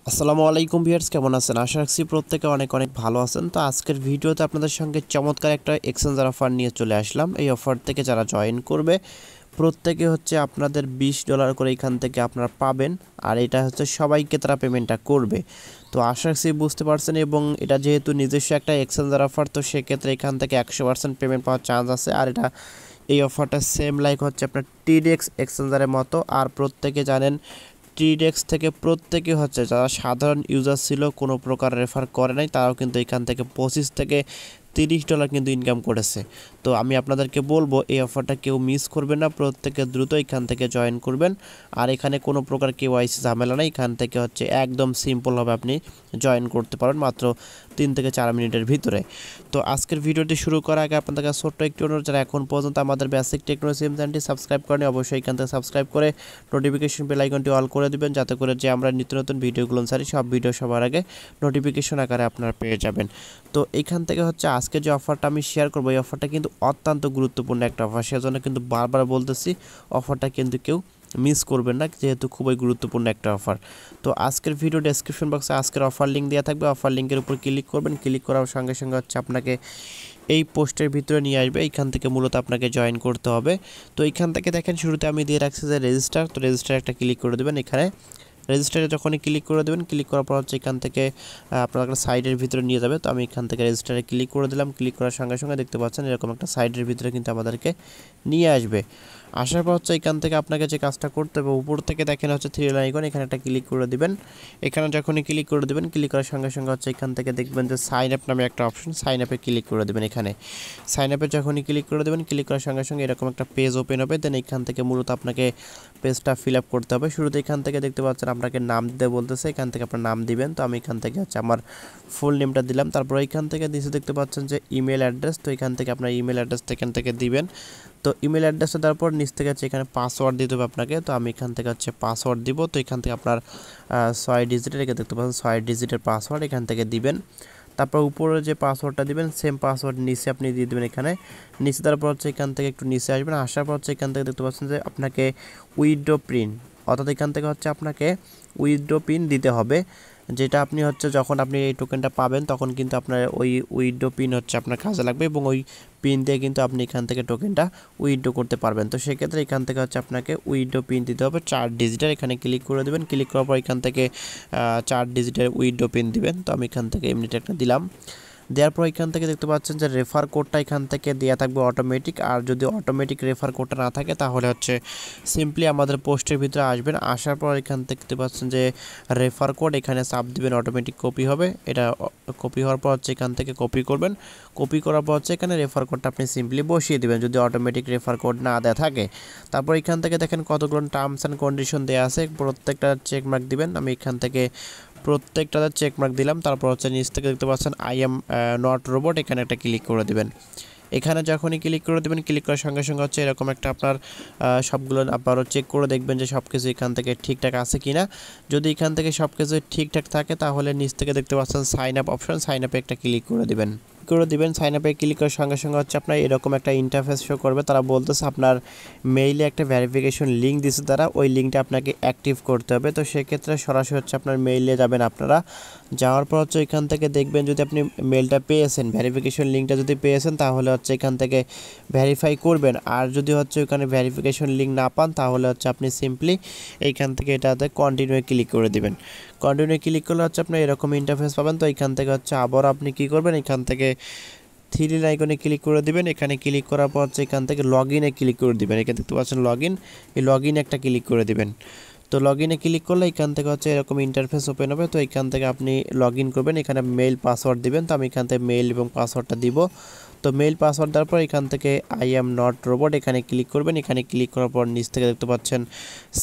আসসালামু আলাইকুম ভিউয়ার্স, কেমন আছেন? আশা রাখছি প্রত্যেকে অনেক অনেক ভালো আছেন। তো আজকের ভিডিওতে আপনাদের সঙ্গে চমৎকার একটা এক্সচেঞ্জার অফার নিয়ে চলে আসলাম। এই অফার থেকে যারা জয়েন করবে প্রত্যেকে হচ্ছে আপনাদের $20 করে এখান থেকে আপনারা পাবেন। আর এটা হচ্ছে সবাইকে তারা পেমেন্টটা করবে। তো আশা রাখছি বুঝতে পারছেন, এবং এটা যেহেতু নিজস্ব একটা এক্সচেঞ্জার অফার, তো সেক্ষেত্রে এখান থেকে 100% পেমেন্ট পাওয়ার চান্স আছে। আর এই অফারটা সেম লাইক হচ্ছে আপনার টিডেক্স এক্সচেঞ্জারের মতো। আর প্রত্যেকে জানেন টিডেক্স থেকে প্রত্যেকে হচ্ছে যারা সাধারণ ইউজার ছিল, কোনো প্রকার রেফার করে নাই, তারাও কিন্তু এখান থেকে $25 থেকে $30 কিন্তু ইনকাম করেছে। তো আমি আপনাদেরকে বলবো এই অফারটা কেউ মিস করবেন না, প্রত্যেকে দ্রুত এখান থেকে জয়েন করবেন। আর এখানে কোনো প্রকার কেওয়াইসি ঝামেলা নেই, এখান থেকে হচ্ছে একদম সিম্পলভাবে আপনি জয়েন করতে পারেন মাত্র 3 থেকে 4 মিনিটের ভিতরে। তো আজকের ভিডিওটি শুরু করার আগে আপনাদের কাছে ছোট্ট একটু অনুরোধ, যারা এখন পর্যন্ত আমাদের বেসিক টেকনোলজি চ্যানেলটি সাবস্ক্রাইব করেনি অবশ্যই এখান থেকে সাবস্ক্রাইব করে নোটিফিকেশন বেল আইকনটি অল করে দিবেন, যাতে করে যে আমরা নিত্য নতুন ভিডিওগুলো ছাড়ি সব ভিডিও সবার আগে নোটিফিকেশন আকারে আপনারা পেয়ে যাবেন। তো এখান থেকে হচ্ছে আজকে যে অফারটা আমি শেয়ার করবো, এই অফারটা কিন্তু অত্যন্ত গুরুত্বপূর্ণ একটা অফার, সেজন্য কিন্তু বারবার বলতেছি অফারটা কিন্তু কেউ মিস করবেন না, যেহেতু খুবই গুরুত্বপূর্ণ একটা অফার। তো আজকের ভিডিও ডেসক্রিপশন বক্সে আজকের অফার লিঙ্ক দেওয়া থাকবে, অফার লিঙ্কের উপর ক্লিক করবেন। ক্লিক করার সঙ্গে সঙ্গে হচ্ছে আপনাকে এই পোস্টের ভিতরে নিয়ে আসবে, এইখান থেকে মূলত আপনাকে জয়েন করতে হবে। তো এইখান থেকে দেখেন শুরুতে আমি দিয়ে রাখছি যে রেজিস্টার, তো রেজিস্টার একটা ক্লিক করে দেবেন। এখানে রেজিস্টারে যখনই ক্লিক করে দেবেন, ক্লিক করার পর হচ্ছে এখান থেকে আপনার একটা সাইডের ভিতরে নিয়ে যাবে। তো আমি এখান থেকে রেজিস্টারে ক্লিক করে দিলাম। ক্লিক করার সঙ্গে সঙ্গে দেখতে পাচ্ছেন এরকম একটা সাইডের ভিতরে কিন্তু আমাদেরকে নিয়ে আসবে। আসার পর হচ্ছে এখান থেকে আপনাকে যে কাজটা করতে হবে, উপর থেকে দেখেন হচ্ছে থ্রি লাইন আইকন, এখানে একটা ক্লিক করে দিবেন। এখানে যখনই ক্লিক করে দেবেন, ক্লিক করার সঙ্গে সঙ্গে হচ্ছে এখান থেকে দেখবেন যে সাইন আপ নামে একটা অপশন, সাইন আপে ক্লিক করে দেবেন। এখানে সাইন আপে যখনই ক্লিক করে দেবেন, ক্লিক করার সঙ্গে সঙ্গে এরকম একটা পেজ ওপেন হবে। দেন এখান থেকে মূলত আপনাকে পেজটা ফিল আপ করতে হবে। শুরুতে এখান থেকে দেখতে পাচ্ছেন আপনাকে নাম দিতে বলতেছে, এখান থেকে আপনার নাম দিবেন। তো আমি এখান থেকে হচ্ছে আমার ফুল নেমটা দিলাম। তারপর এখান থেকে নিচে দেখতে পাচ্ছেন যে ইমেল অ্যাড্রেস, তো এখান থেকে আপনার ইমেল অ্যাড্রেসটা এখান থেকে দিবেন। তো ইমেল অ্যাড্রেসটা দেওয়ার পর নিচ থেকে হচ্ছে এখানে পাসওয়ার্ড দিতে হবে আপনাকে। তো আমি এখান থেকে হচ্ছে পাসওয়ার্ড দিব। তো এখান থেকে আপনার 6 ডিজিটের, এখানে দেখতে পাচ্ছেন 6 ডিজিটের পাসওয়ার্ড এখান থেকে দিবেন। তারপর উপরে যে পাসওয়ার্ডটা দিবেন সেম পাসওয়ার্ড নিচে আপনি দিয়ে দেবেন। এখানে নিচে তারপর হচ্ছে এখান থেকে একটু নিচে আসবেন, আসার পর হচ্ছে এখান থেকে দেখতে পাচ্ছেন যে আপনাকে উইথড্র প্রিন্ট, অর্থাৎ এখান থেকে হচ্ছে আপনাকে উইথড্র পিন দিতে হবে, যেটা আপনি হচ্ছে যখন আপনি এই টোকেনটা পাবেন তখন কিন্তু আপনার ওই উইথড্র পিন হচ্ছে আপনার কাজে লাগবে, এবং ওই পিন দিয়ে কিন্তু আপনি এখান থেকে টোকেনটা উইথড্র করতে পারবেন। তো সেক্ষেত্রে এখান থেকে হচ্ছে আপনাকে উইথড্র পিন দিতে হবে 4 ডিজিটের, এখানে ক্লিক করে দেবেন। ক্লিক করার পর এখান থেকে 4 ডিজিটের উইথড্র পিন দিবেন। তো আমি এখান থেকে এমনিতে একটা দিলাম। দেওয়ার পর এখান থেকে দেখতে পাচ্ছেন যে রেফার কোডটা এখান থেকে দেওয়া থাকবে অটোমেটিক। আর যদি অটোমেটিক রেফার কোডটা না থাকে তাহলে হচ্ছে সিম্পলি আমাদের পোস্টের ভিতরে আসবেন। আসার পর এখান থেকে দেখতে পাচ্ছেন যে রেফার কোড, এখানে চাপ দিবেন, অটোমেটিক কপি হবে। এটা কপি হওয়ার পর হচ্ছে এখান থেকে কপি করবেন। কপি করার পর হচ্ছে এখানে রেফার কোডটা আপনি সিম্পলি বসিয়ে দেবেন, যদি অটোমেটিক রেফার কোড না দেওয়া থাকে। তারপর এখান থেকে দেখেন কতগুলো টার্মস অ্যান্ড কন্ডিশন দেওয়া আছে, প্রত্যেকটা চেক মার্ক দিবেন। আমি এখান থেকে প্রত্যেকটাতে চেক মার্ক দিলাম। তারপর হচ্ছে নিচ থেকে দেখতে পাচ্ছেন আই এম নট রোবট, এখানে একটা ক্লিক করে দেবেন। এখানে যখনই ক্লিক করে দেবেন, ক্লিক করার সঙ্গে সঙ্গে হচ্ছে এরকম একটা আপনার সবগুলো আবারও চেক করে দেখবেন যে সব কিছু এখান থেকে ঠিকঠাক আছে কি না। যদি এখান থেকে সব কিছু ঠিকঠাক থাকে তাহলে নিচ থেকে দেখতে পাচ্ছেন সাইন আপ অপশন, সাইন আপে একটা ক্লিক করে দেবেন। সাইন আপে ক্লিক করার সঙ্গে সঙ্গে হচ্ছে আপনার এরকম একটা ইন্টারফেস শো করবে। তারা বলতেছে আপনার মেইলে একটা ভেরিফিকেশন লিঙ্ক দিচ্ছে, তারা ওই লিঙ্কটা আপনাকে অ্যাক্টিভ করতে হবে। তো সেক্ষেত্রে সরাসরি হচ্ছে আপনার মেইলে যাবেন আপনারা। যাওয়ার পর হচ্ছে এখান থেকে দেখবেন যদি আপনি মেলটা পেয়েছেন, ভেরিফিকেশন লিঙ্কটা যদি পেয়েছেন তাহলে হচ্ছে এখান থেকে ভেরিফাই করবেন। আর যদি হচ্ছে ওখানে ভেরিফিকেশন লিঙ্ক না পান তাহলে হচ্ছে আপনি সিম্পলি এইখান থেকে এটাতে কন্টিনিউ ক্লিক করে দেবেন। কন্টিনিউ ক্লিক করলে হচ্ছে আপনি এরকম ইন্টারফেস পাবেন। তো এখান থেকে হচ্ছে আবার আপনি কি করবেন, এখান থেকে থ্রি আইকনে ক্লিক করে দিবেন। এখানে ক্লিক করার পর হচ্ছে এখান থেকে লগ ইনে ক্লিক করে দিবেন। এখানে দেখতে পাচ্ছেন লগ ইন, এই লগ ইনে একটা ক্লিক করে দিবেন। তো লগ ইনে ক্লিক করলে এখান থেকে হচ্ছে এরকম ইন্টারফেস ওপেন হবে। তো এখান থেকে আপনি লগ ইন করবেন, এখানে মেইল পাসওয়ার্ড দিবেন। তো আমি এখান থেকে মেইল এবং পাসওয়ার্ডটা দিব। তো মেইল পাসওয়ার্ড দেওয়ার পর এখান থেকে আই এম নট রোবট এখানে ক্লিক করবেন। এখানে ক্লিক করার পর নিচ থেকে দেখতে পাচ্ছেন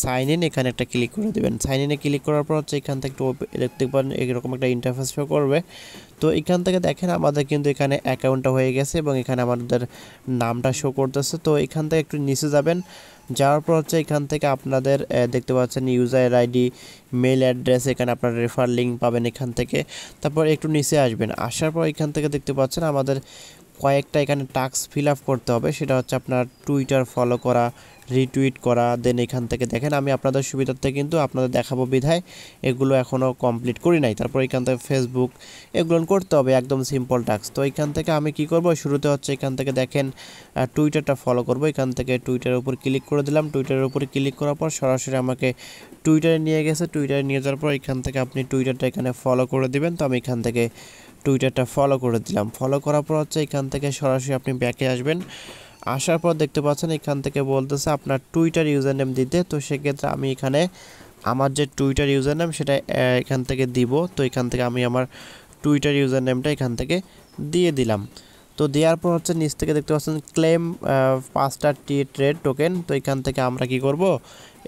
সাইন ইন, এখানে একটা ক্লিক করে দেবেন। সাইন ইনে ক্লিক করার পর হচ্ছে এখান থেকে একটু দেখতে পারেন এরকম একটা ইন্টারফেস শো করবে। তো এখান থেকে দেখেন আমাদের কিন্তু এখানে অ্যাকাউন্টটা হয়ে গেছে এবং এখানে আমাদের নামটা শো করতেছে। তো এখান থেকে একটু নিচে যাবেন, যাওয়ার পর হচ্ছে এখান থেকে আপনাদের দেখতে পাচ্ছেন ইউজার আইডি, মেল অ্যাড্রেস, এখানে আপনার রেফার লিঙ্ক পাবেন এখান থেকে। তারপর একটু নিচে আসবেন, আসার পর এখান থেকে দেখতে পাচ্ছেন আমাদের কয়েকটা এখানে টাস্ক ফিল আপ করতে হবে। সেটা হচ্ছে আপনার টুইটার ফলো করা, রিটুইট করা, দেন এখান থেকে দেখেন আমি আপনাদের সুবিধার্থে কিন্তু আপনাদের দেখাবো বিধায় এগুলো এখনও কমপ্লিট করি নাই। তারপর এখান থেকে ফেসবুক এগুলো করতে হবে, একদম সিম্পল টাস্ক। তো এখান থেকে আমি কি করব, শুরুতে হচ্ছে এখান থেকে দেখেন টুইটারটা ফলো করব। এখান থেকে টুইটারের উপর ক্লিক করে দিলাম। টুইটারের উপরে ক্লিক করার পর সরাসরি আমাকে টুইটারে নিয়ে গেছে। টুইটারে নিয়ে যাওয়ার পর এখান থেকে আপনি টুইটারটা এখানে ফলো করে দিবেন। তো আমি এখান থেকে টুইটারটা ফলো করে দিলাম। ফলো করার পর হচ্ছে এখান থেকে সরাসরি আপনি ব্যাকে আসবেন। আসার পর দেখতে পাচ্ছেন এখান থেকে বলতেছে আপনার টুইটার ইউজার নেম দিতে। তো সেক্ষেত্রে আমি এখানে আমার যে টুইটার ইউজার নেম সেটা এখান থেকে দিব। তো এখান থেকে আমি আমার টুইটার ইউজার নেমটা এখান থেকে দিয়ে দিলাম। তো দেওয়ার পর হচ্ছে নিচ থেকে দেখতে পাচ্ছেন ক্লেম 5টা ট্রেড টোকেন। তো এখান থেকে আমরা কি করব,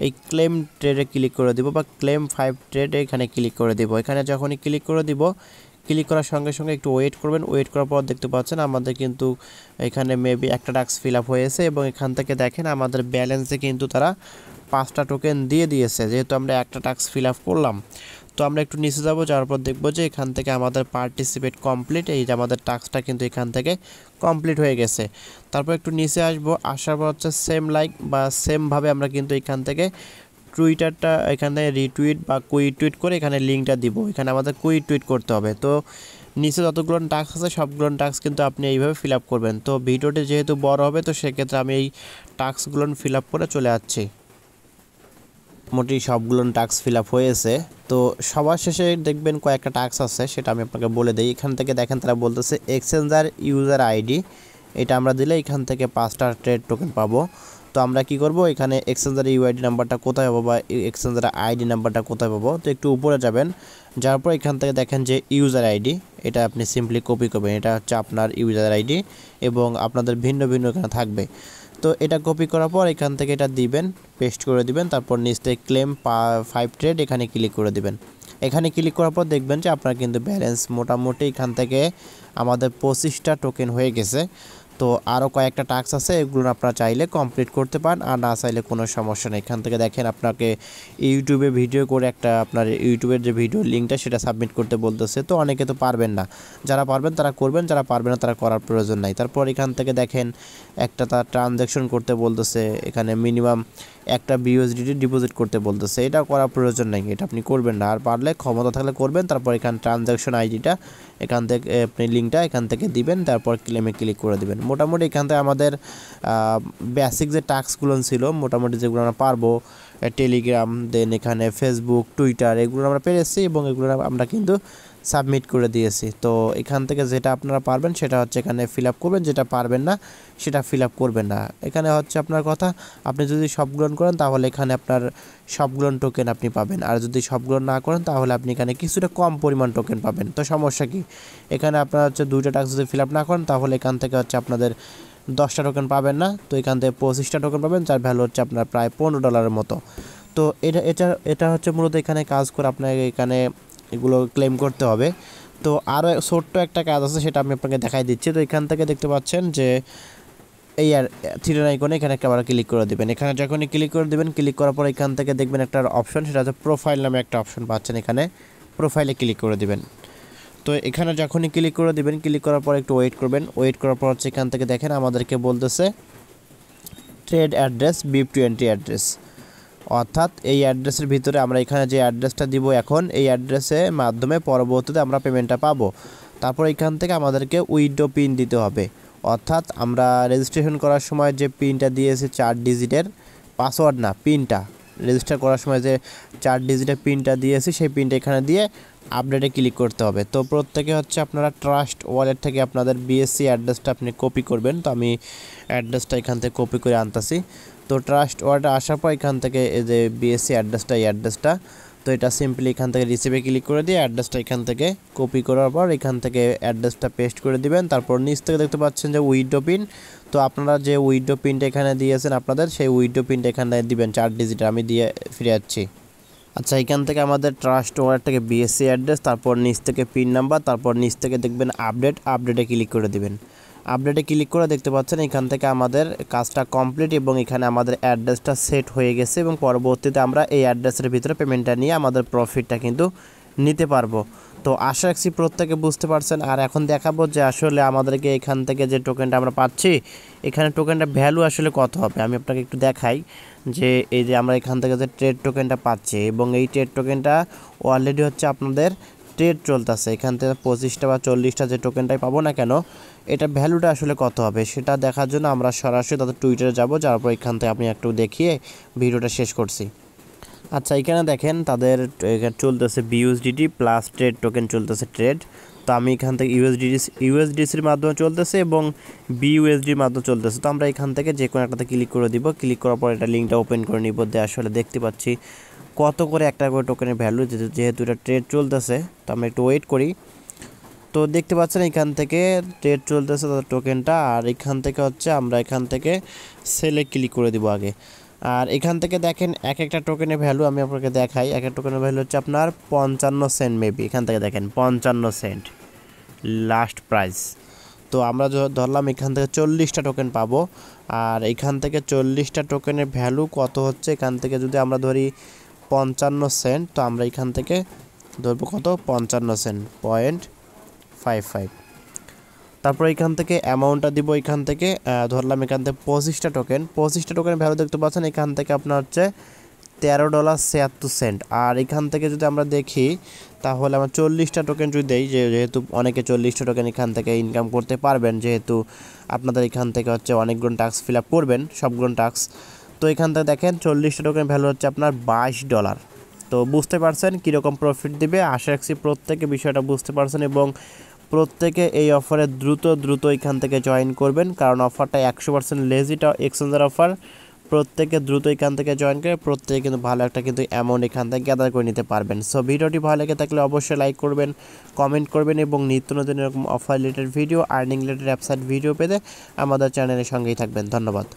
এই ক্লেম ট্রেডে ক্লিক করে দিব বা ক্লেম 5 ট্রেডে এখানে ক্লিক করে দিব। এখানে যখনই ক্লিক করে দিব, ক্লিক করার সঙ্গে সঙ্গে একটু ওয়েট করবেন। ওয়েট করার পর দেখতে পাচ্ছেন আমাদের কিন্তু এখানে মেবি একটা টাস্ক ফিল আপ হয়েছে এবং এখান থেকে দেখেন আমাদের ব্যালেন্সে কিন্তু তারা 5টা টোকেন দিয়ে দিয়েছে, যেহেতু আমরা একটা টাস্ক ফিল আপ করলাম। তো আমরা একটু নিচে যাব, যাওয়ার পর দেখবো যে এখান থেকে আমাদের পার্টিসিপেট কমপ্লিট, এই যে আমাদের টাস্কটা কিন্তু এখান থেকে কমপ্লিট হয়ে গেছে। তারপর একটু নিচে আসবো, আসার পর হচ্ছে সেম লাইক বা সেমভাবে আমরা কিন্তু এখান থেকে টুইটারটা এখানে রিটুইট বা কুইটুইট করে এখানে লিঙ্কটা দিব। এখানে আমাদের কুইটুইট করতে হবে। তো নিচে যতগুলো টাস্ক আছে সবগুলো টাস্ক কিন্তু আপনি এইভাবে ফিল আপ করবেন। তো ভিডিওটি যেহেতু বড় হবে তো সেক্ষেত্রে আমি এই টাস্কগুলো ফিল আপ করে চলে যাচ্ছি। মোটামুটি সবগুলো টাস্ক ফিল আপ হয়েছে। তো সবার শেষে দেখবেন কয়েকটা টাস্ক আছে, সেটা আমি আপনাকে বলে দিই। এখান থেকে দেখেন তারা বলতেছে এক্সচেঞ্জার ইউজার আইডি, এটা আমরা দিলে এখান থেকে 5টা ট্রেড টোকেন পাবো। তো আমরা কি করব, এখানে এক্সচেঞ্জার ইউআইডি নাম্বারটা কোথায় পাবো বা এক্সচেঞ্জার আইডি নাম্বারটা কোথায় পাবো। তো একটু উপরে যাবেন, যাওয়ার পর এখান থেকে দেখেন যে ইউজার আইডি, এটা আপনি সিম্পলি কপি করবেন। এটা হচ্ছে আপনার ইউজার আইডি এবং আপনাদের ভিন্ন ভিন্ন এখানে থাকবে। তো এটা কপি করার পর এখান থেকে এটা দিবেন, পেস্ট করে দিবেন। তারপর নিচে ক্লেম 5 ট্রেড এখানে ক্লিক করে দিবেন। এখানে ক্লিক করার পর দেখবেন যে আপনার কিন্তু ব্যালেন্স মোটামুটি এখান থেকে আমাদের 25টা টোকেন হয়ে গেছে। তো আরও কয়েকটা টাস্ক আছে, এগুলো আপনারা চাইলে কমপ্লিট করতে পারেন, আর না চাইলে কোনো সমস্যা নেই। এখান থেকে দেখেন আপনাকে ইউটিউবে ভিডিও করে একটা আপনার ইউটিউবের যে ভিডিও লিঙ্কটা সেটা সাবমিট করতে বলতেছে। তো অনেকে তো পারবেন না, যারা পারবেন তারা করবেন, যারা পারবেন না তারা করার প্রয়োজন নাই। তারপর এখান থেকে দেখেন একটা তার ট্রানজ্যাকশন করতে বলতেছে, এখানে মিনিমাম একটা বিউএসডিটি ডিপোজিট করতে বলতেছে। এটা করার প্রয়োজন নেই, এটা আপনি করবেন না, আর পারলে ক্ষমতা থাকলে করবেন। তারপর এখানে ট্রানজ্যাকশন আইডিটা এখান থেকে আপনি লিঙ্কটা এখান থেকে দিবেন, তারপর ক্লেমে ক্লিক করে দিবেন। মোটামুটি এখান থেকে আমাদের বেসিক যে টাস্কগুলো ছিল মোটামুটি যেগুলো আমরা পারবো, টেলিগ্রাম, দেন এখানে ফেসবুক, টুইটার, এগুলো আমরা পেরেছি এবং এগুলো আমরা কিন্তু সাবমিট করে দিয়েছি। তো এখান থেকে যেটা আপনারা পারবেন সেটা হচ্ছে এখানে ফিল আপ করবেন, যেটা পারবেন না সেটা ফিল আপ করবেন না। এখানে হচ্ছে আপনার কথা, আপনি যদি সবগুলো করেন তাহলে এখানে আপনার সবগুলো টোকেন আপনি পাবেন, আর যদি সবগুলো না করেন তাহলে আপনি এখানে কিছুটা কম পরিমাণ টোকেন পাবেন। তো সমস্যা কি, এখানে আপনার হচ্ছে 2টা টাস্ক যদি ফিল আপ না করেন তাহলে এখান থেকে হচ্ছে আপনাদের 10টা টোকেন পাবেন না। তো এখান থেকে 25টা টোকেন পাবেন, যার ভ্যালু হচ্ছে আপনার প্রায় $15 মতো। তো এটা হচ্ছে মূলত এখানে কাজ করে আপনাকে এখানে এগুলো ক্লেম করতে হবে। তো আরও ছোট্ট একটা কাজ আছে, সেটা আমি আপনাকে দেখাই দিচ্ছি। তো এখান থেকে দেখতে পাচ্ছেন যে এই আর থ্রি আইকনে এখানে একটা আবার ক্লিক করে দেবেন। এখানে যখনই ক্লিক করে দেবেন, ক্লিক করার পর এখান থেকে দেখবেন একটা অপশন, সেটা হচ্ছে প্রোফাইল নামে একটা অপশন পাচ্ছেন। এখানে প্রোফাইলে ক্লিক করে দেবেন। তো এখানে যখনই ক্লিক করে দেবেন, ক্লিক করার পর একটু ওয়েট করবেন। ওয়েট করার পর হচ্ছে এখান থেকে দেখেন আমাদেরকে বলতেছে ট্রেড অ্যাড্রেস BIP20 অ্যাড্রেস, অর্থাৎ এই অ্যাড্রেসের ভিতরে আমরা এখানে যে অ্যাড্রেসটা দিব এখন, এই অ্যাড্রেসের মাধ্যমে পরবর্তীতে আমরা পেমেন্টটা পাবো। তারপর এখান থেকে আমাদেরকে উইথড্র পিন দিতে হবে, অর্থাৎ আমরা রেজিস্ট্রেশন করার সময় যে পিনটা দিয়েছি 4 ডিজিটের, পাসওয়ার্ড না, পিনটা রেজিস্টার করার সময় যে 4 ডিজিটের পিনটা দিয়েছি সেই পিনটা এখানে দিয়ে আপডেটে ক্লিক করতে হবে। তো প্রত্যেকে হচ্ছে আপনারা ট্রাস্ট ওয়ালেট থেকে আপনাদের BSC অ্যাড্রেসটা আপনি কপি করবেন। তো আমি অ্যাড্রেসটা এখান থেকে কপি করে আনতেছি। তো ট্রাস্ট ওয়ালেটে আসার পর এখান থেকে এই যে BSC অ্যাড্রেসটা, এই অ্যাড্রেসটা, তো এটা সিম্পলি এখান থেকে রিসিভে ক্লিক করে দিয়ে অ্যাড্রেসটা এখান থেকে কপি করার পর এখান থেকে অ্যাড্রেসটা পেস্ট করে দিবেন। তারপর নিচ থেকে দেখতে পাচ্ছেন যে উইথড্র পিন, তো আপনারা যে উইথড্র পিনটা এখানে দিয়েছেন আপনাদের, সেই উইথড্র পিনটা এখানে দিবেন 4 ডিজিট। আমি দিয়ে ফিরে যাচ্ছি। আচ্ছা, এখান থেকে আমাদের ট্রাস্ট ওয়ালেট থেকে BSC অ্যাড্রেস, তারপর নিচ থেকে পিন নাম্বার, তারপর নিচ থেকে দেখবেন আপডেটে ক্লিক করে দিবেন। আপডেটে ক্লিক করে দেখতে পাচ্ছেন এখান থেকে আমাদের কাজটা কমপ্লিট এবং এখানে আমাদের অ্যাড্রেসটা সেট হয়ে গেছে এবং পরবর্তীতে আমরা এই অ্যাড্রেসের ভিতরে পেমেন্টটা নিয়ে আমাদের প্রফিটটা কিন্তু নিতে পারবো। তো আশা রাখছি প্রত্যেকে বুঝতে পারছেন। আর এখন দেখাবো যে আসলে আমাদেরকে এখান থেকে যে টোকেনটা আমরা পাচ্ছি, এখানে টোকেনটা ভ্যালু আসলে কত হবে। আমি আপনাকে একটু দেখাই যে এই যে আমরা এখান থেকে যে ট্রেড টোকেনটা পাচ্ছি, এবং এই ট্রেড টোকেনটা অলরেডি হচ্ছে আপনাদের ট্রেড চলতেছে। এখান থেকে 25টা বা 40টা যে টোকেনটাই পাবো না কেন, এটা ভ্যালুটা আসলে কত হবে সেটা দেখার জন্য আমরা সরাসরি তাদের টুইটারে যাব, যাওয়ার পর এখান থেকে আপনি একটু দেখিয়ে ভিডিওটা শেষ করছি। আচ্ছা, এখানে দেখেন তাদের এখানে চলতেছে বিইউএসডিটি প্লাস ট্রেড টোকেন চলতেছে ট্রেড। তো আমি এখান থেকে ইউএসডিসির মাধ্যমে চলতেছে এবং বিইউএসডির মাধ্যমে চলতেছে। তো আমরা এখান থেকে যে কোনো একটাতে ক্লিক করে দিব। ক্লিক করার পর এটা লিঙ্কটা ওপেন করে নিব, দিয়ে আসলে দেখতে পাচ্ছি কত করে একটা করে টোকেনের ভ্যালু, যেহেতু এটা ট্রেড চলতেছে। তো আমরা একটু ওয়েট করি। তো দেখতে পাচ্ছেন এখান থেকে ট্রেড চলতেছে তাদের টোকেনটা, আর এখান থেকে হচ্ছে আমরা এখান থেকে সেলে ক্লিক করে দিব আগে। আর এখান থেকে দেখেন এক একটা টোকেনের ভ্যালু আমি আপনাকে দেখাই। এক একটা টোকেনের ভ্যালু হচ্ছে আপনার 55 সেন্ট মেবি। এখান থেকে দেখেন 55 সেন্ট লাস্ট প্রাইস। তো আমরা ধরলাম এখান থেকে 40টা টোকেন পাবো, আর এখান থেকে 40টা টোকেনের ভ্যালু কত হচ্ছে, এখান থেকে যদি আমরা ধরি 55 সেন্ট, তো আমরা এখান থেকে ধরবো কত 55 সেন্ট 0.55। তারপর এখান থেকে অ্যামাউন্টটা দিব। এখান থেকে ধরলাম এখান থেকে 25টা টোকেনের ভ্যালু দেখতে পাচ্ছেন এখান থেকে আপনার হচ্ছে $13.76। আর এখান থেকে যদি আমরা দেখি তাহলে আমরা 40টা টোকেন যদি দেই, যেহেতু অনেকে 40টা টোকেন এখান থেকে ইনকাম করতে পারবেন, যেহেতু আপনাদের এখান থেকে হচ্ছে অনেকগুলো টাস্ক ফিল আপ করবেন, সবগুলো টাস্ক। তো এখান থেকে দেখেন 40টা টোকেনের ভ্যালু হচ্ছে আপনার $22। তো বুঝতে পারছেন কীরকম প্রফিট দিবে। আশা রাখছি প্রত্যেকে বিষয়টা বুঝতে পারছেন এবং প্রত্যেকে এই অফারে দ্রুত এখান থেকে জয়েন করবেন, কারণ অফারটা 100% লেজিটা এক্সচেঞ্জার অফার। প্রত্যেকে দ্রুত এখান থেকে জয়েন করে প্রত্যেকে কিন্তু ভালো একটা কিন্তু অ্যামাউন্ট এখান থেকে গ্যাদার করে নিতে পারবেন। সো ভিডিওটি ভালো লেগে থাকলে অবশ্যই লাইক করবেন, কমেন্ট করবেন, এবং নিত্য নতুন এরকম offer related video, earning related website video পেতে আমাদের চ্যানেলের সঙ্গেই থাকবেন। ধন্যবাদ।